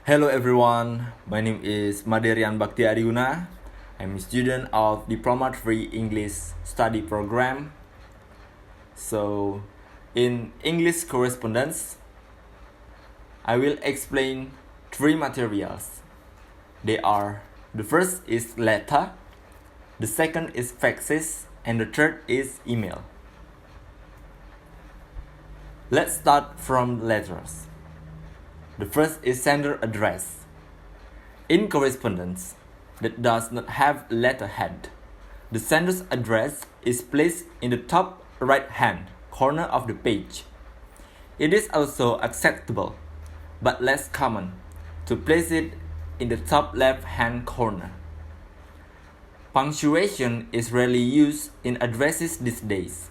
Hello everyone, my name is Bakti Adiguna. I'm a student of Diploma 3 English Study Program. So, in English Correspondence, I will explain three materials. They are, the first is letter, the second is faxes, and the third is email. Let's start from letters. The first is sender address. In correspondence that does not have a letterhead, the sender's address is placed in the top right-hand corner of the page. It is also acceptable, but less common, to place it in the top left-hand corner. Punctuation is rarely used in addresses these days,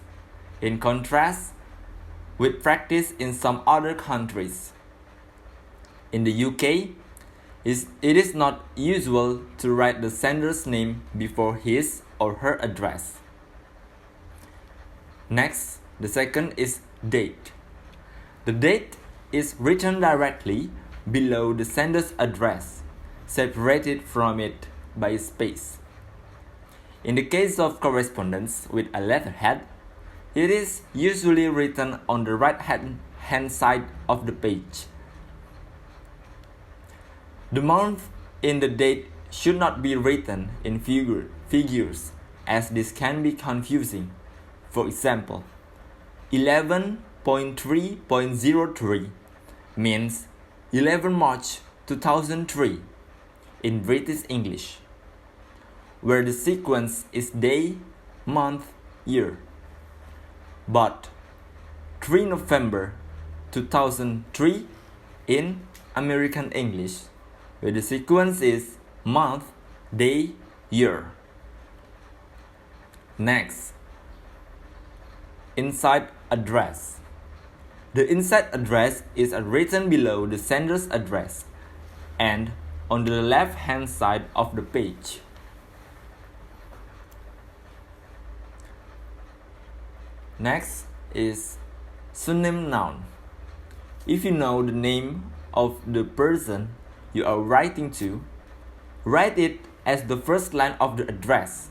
in contrast with practice in some other countries. In the UK, it is not usual to write the sender's name before his or her address. Next, the second is date. The date is written directly below the sender's address, separated from it by a space. In the case of correspondence with a letterhead, it is usually written on the right-hand side of the page. The month in the date should not be written in figures, as this can be confusing. For example, 11.3.03 means 11 March 2003 in British English, where the sequence is day, month, year. But 3 November 2003 in American English, where the sequence is month, day, year. Next, inside address. The inside address is written below the sender's address and on the left-hand side of the page. Next is synonym noun. If you know the name of the person you are writing to, write it as the first line of the address.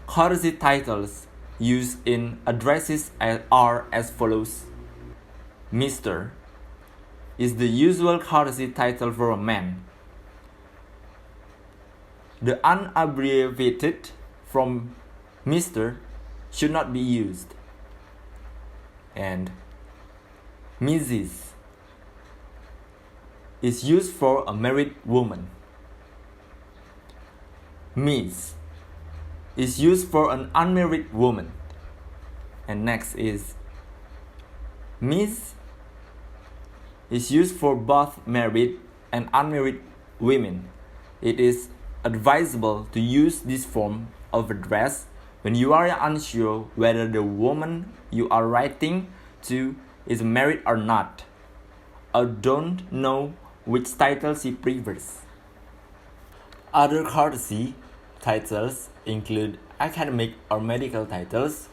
Courtesy titles used in addresses are as follows. Mr. is the usual courtesy title for a man. The unabbreviated from Mr. should not be used. And Mrs. is used for a married woman. Miss is used for an unmarried woman. And next is Miss is used for both married and unmarried women. It is advisable to use this form of address when you are unsure whether the woman you are writing to is married or not, or don't know which title she prefers. Other courtesy titles include academic or medical titles,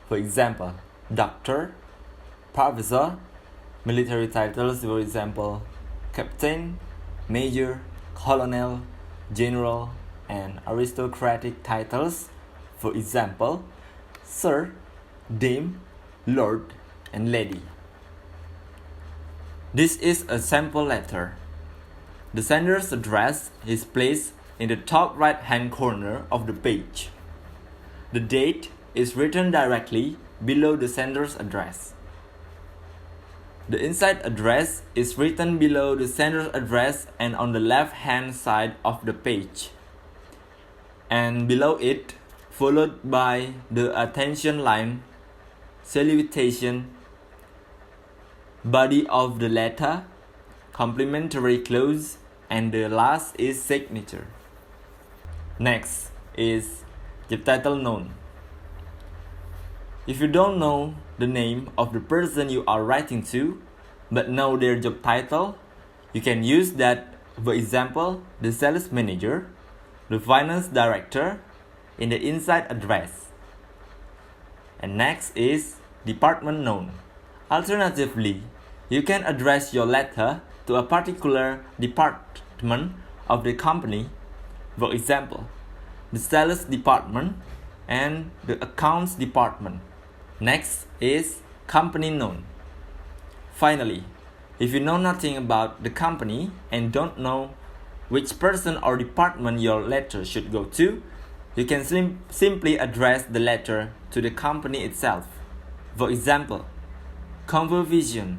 for example, doctor, professor, military titles, for example, captain, major, colonel, general, and aristocratic titles, for example, sir, dame, lord, and lady. This is a sample letter. The sender's address is placed in the top right-hand corner of the page. The date is written directly below the sender's address. The inside address is written below the sender's address and on the left-hand side of the page. And below it, followed by the attention line, salutation, body of the letter, complimentary clause, and the last is signature. Next is job title known. If you don't know the name of the person you are writing to, but know their job title, you can use that. For example, the sales manager, the finance director, in the inside address. And next is department known. Alternatively, you can address your letter to a particular department of the company, for example, the sales department and the accounts department. Next is company known. Finally, if you know nothing about the company and don't know which person or department your letter should go to, you can simply address the letter to the company itself. For example, Convervision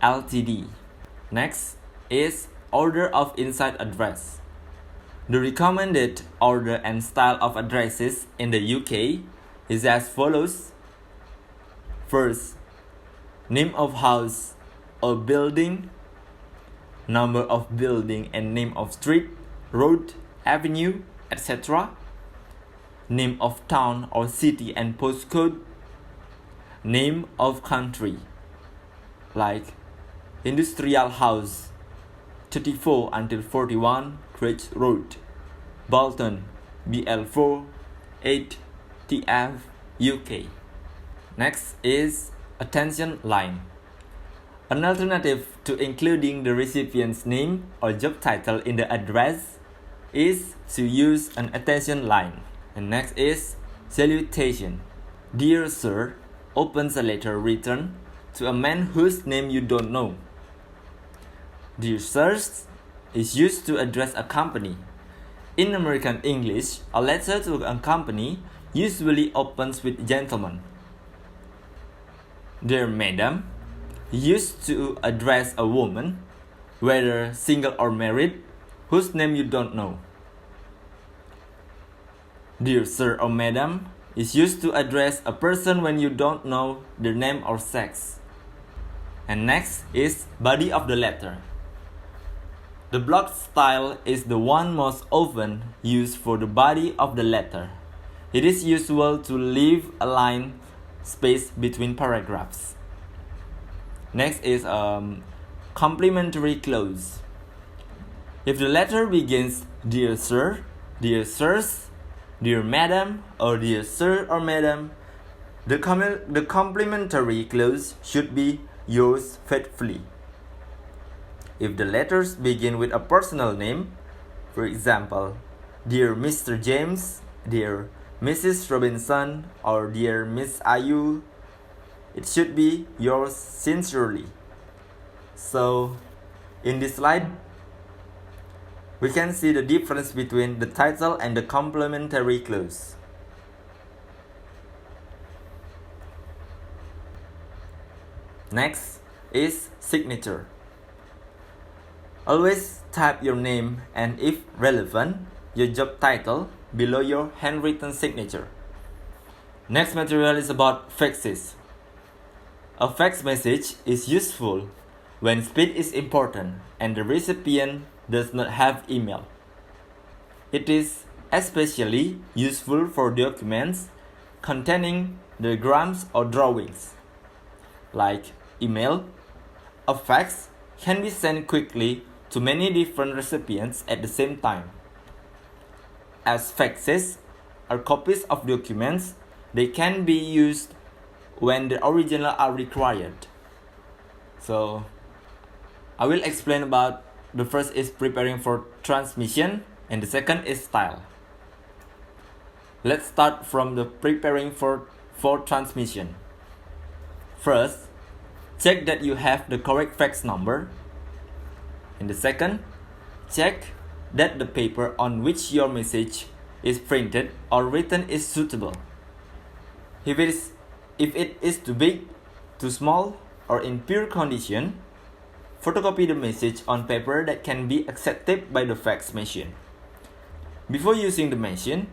Ltd. Next is order of inside address. The recommended order and style of addresses in the UK is as follows. First, name of house or building, number of building and name of street, road, avenue, etc. Name of town or city and postcode. Name of country, like Industrial House, 34 until 41 Craig Road, Bolton, BL4, 8 TF, UK. Next is attention line. An alternative to including the recipient's name or job title in the address is to use an attention line. And next is salutation. Dear sir, opens a letter written to a man whose name you don't know. Dear sirs is used to address a company. In American English, a letter to a company usually opens with gentleman. Dear madam used to address a woman, whether single or married, whose name you don't know. Dear sir or madam is used to address a person when you don't know their name or sex. And next is body of the letter. The block style is the one most often used for the body of the letter. It is usual to leave a line space between paragraphs. Next is complimentary clause. If the letter begins dear sir, dear sirs, dear madam, or dear sir or madam, the complimentary clause should be yours faithfully. If the letters begin with a personal name, for example, dear Mr. James, dear Mrs. Robinson, or dear Miss Ayu, it should be yours sincerely. So, in this slide, we can see the difference between the title and the complementary clause. Next is signature. Always type your name and, if relevant, your job title below your handwritten signature. Next material is about faxes. A fax message is useful when speed is important and the recipient does not have email. It is especially useful for documents containing diagrams or drawings. Like email, a fax can be sent quickly to many different recipients at the same time. As faxes are copies of documents, they can be used when the original are required. So, I will explain about the first is preparing for transmission and the second is style. Let's start from the preparing for transmission. First, check that you have the correct fax number. And the second, check that the paper on which your message is printed or written is suitable. If it is too big, too small, or in poor condition, photocopy the message on paper that can be accepted by the fax machine. Before using the machine,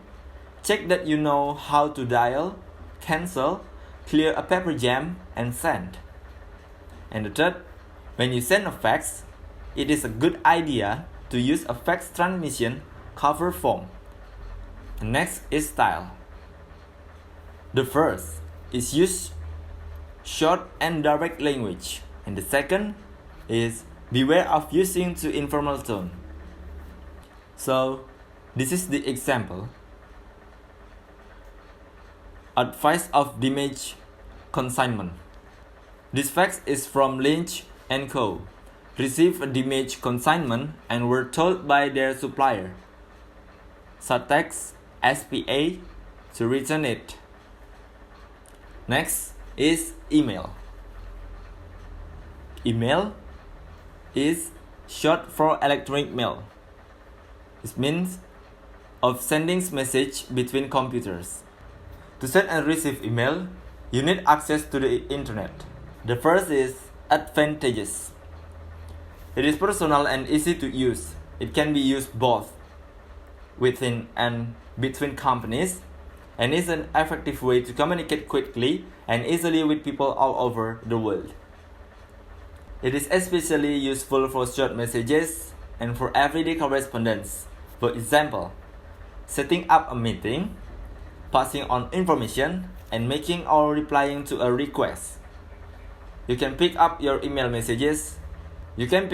check that you know how to dial, cancel, clear a paper jam, and send. And the third, when you send a fax, it is a good idea to use a fax transmission cover form. The next is style. The first is use short and direct language, and the second is beware of using too informal tone. So, this is the example. Advice of damage consignment. This fax is from Lynch & Co., received a damage consignment and were told by their supplier, Satex SPA, to return it. Next is email. Email is short for electronic mail. It means of sending message between computers. To send and receive email, you need access to the internet. The first is advantages. It is personal and easy to use. It can be used both within and between companies, and is an effective way to communicate quickly and easily with people all over the world. It is especially useful for short messages and for everyday correspondence. For example, setting up a meeting, passing on information, and making or replying to a request. You can pick up your email messages even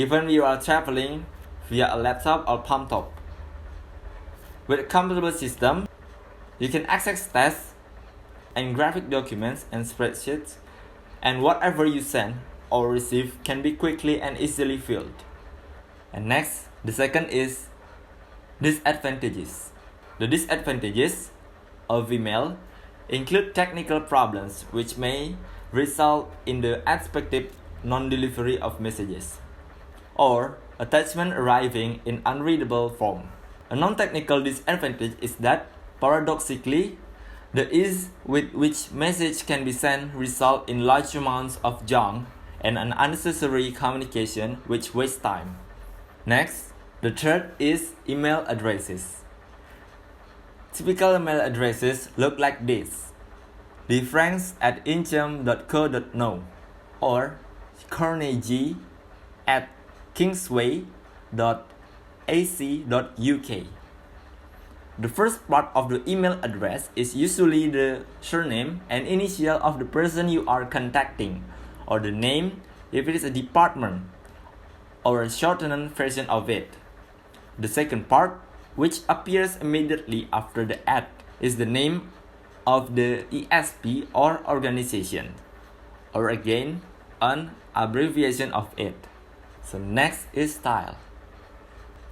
when you are traveling via a laptop or palm top. With a comparable system, you can access text and graphic documents and spreadsheets, and whatever you send or receive can be quickly and easily filled. And next, the second is disadvantages. The disadvantages of email include technical problems which may result in the expected non-delivery of messages, or attachment arriving in unreadable form. A non-technical disadvantage is that, paradoxically, the ease with which message can be sent result in large amounts of junk and an unnecessary communication which wastes time. Next, the third is email addresses. Typical email addresses look like this: defranks@inchem.co.no or carnegie@kingsway.ac.uk. The first part of the email address is usually the surname and initial of the person you are contacting, or the name if it is a department, or a shortened version of it. The second part, which appears immediately after the @ is the name of the ESP or organization, or again, an abbreviation of it. So next is style.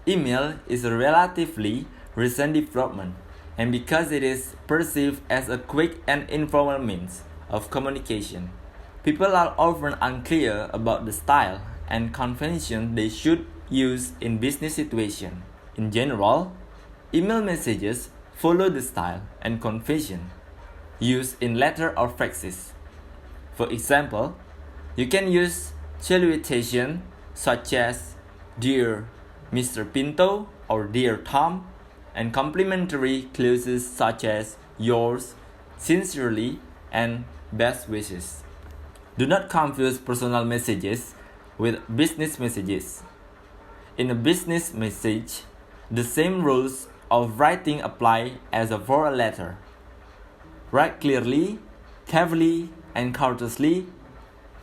Email is a relatively recent development, and because it is perceived as a quick and informal means of communication, people are often unclear about the style and convention they should use in business situations. In general, email messages follow the style and convention used in letter or faxes. For example, you can use salutation such as "Dear Mr. Pinto" or "Dear Tom," and complimentary clauses such as "Yours sincerely" and "Best wishes." Do not confuse personal messages with business messages. In a business message, the same rules of writing apply as for a letter. Write clearly, carefully, and courteously.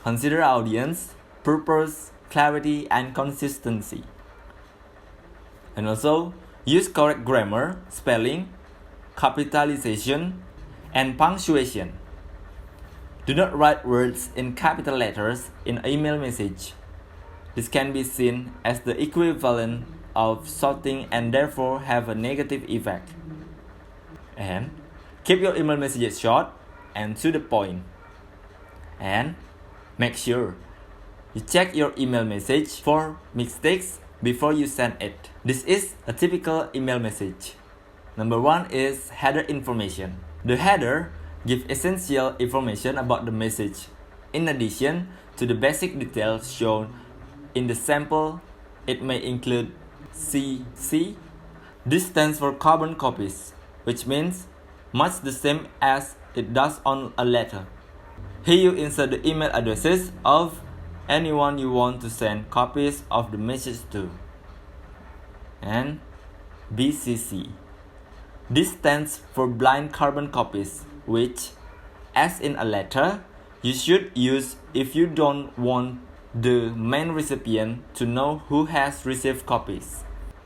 Consider audience, purpose, clarity, and consistency. And also, use correct grammar, spelling, capitalization, and punctuation. Do not write words in capital letters in an email message. This can be seen as the equivalent of shouting and therefore have a negative effect. And keep your email messages short and to the point. And make sure you check your email message for mistakes before you send it. This is a typical email message. Number 1 is header information. The header gives essential information about the message, in addition to the basic details shown in the sample. It may include CC. This stands for carbon copies, which means much the same as it does on a letter. Here you insert the email addresses of anyone you want to send copies of the message to. And BCC. This stands for blind carbon copies, which, as in a letter, you should use if you don't want the main recipient to know who has received copies.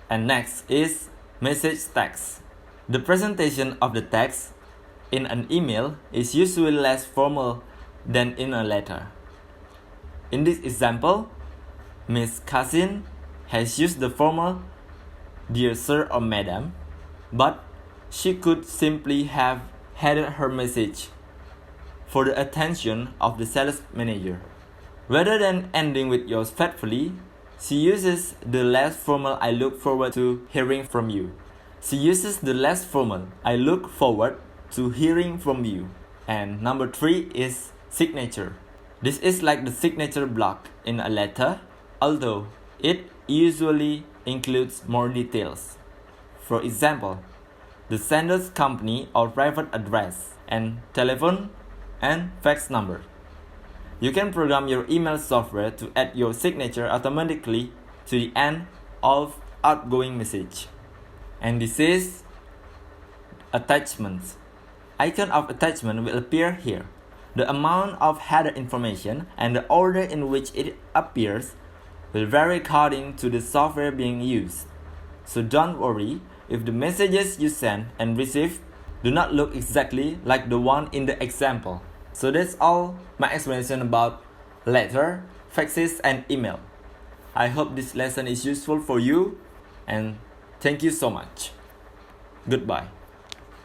And next is message text. The presentation of the text in an email is usually less formal than in a letter. In this example, Miss Cousin has used the formal "Dear Sir" or "Madam," but she could simply have headed her message for the attention of the sales manager. Rather than ending with yours faithfully, she uses the less formal "I look forward to hearing from you." She uses the less formal "I look forward to hearing from you." And number 3 is signature. This is like the signature block in a letter, although it usually includes more details. For example, the sender's company or private address and telephone and fax number. You can program your email software to add your signature automatically to the end of outgoing message. And this is attachments. Icon of attachment will appear here. The amount of header information and the order in which it appears will vary according to the software being used. So don't worry if the messages you send and receive do not look exactly like the one in the example. So that's all my explanation about letter, faxes, and email. I hope this lesson is useful for you and thank you so much. Goodbye.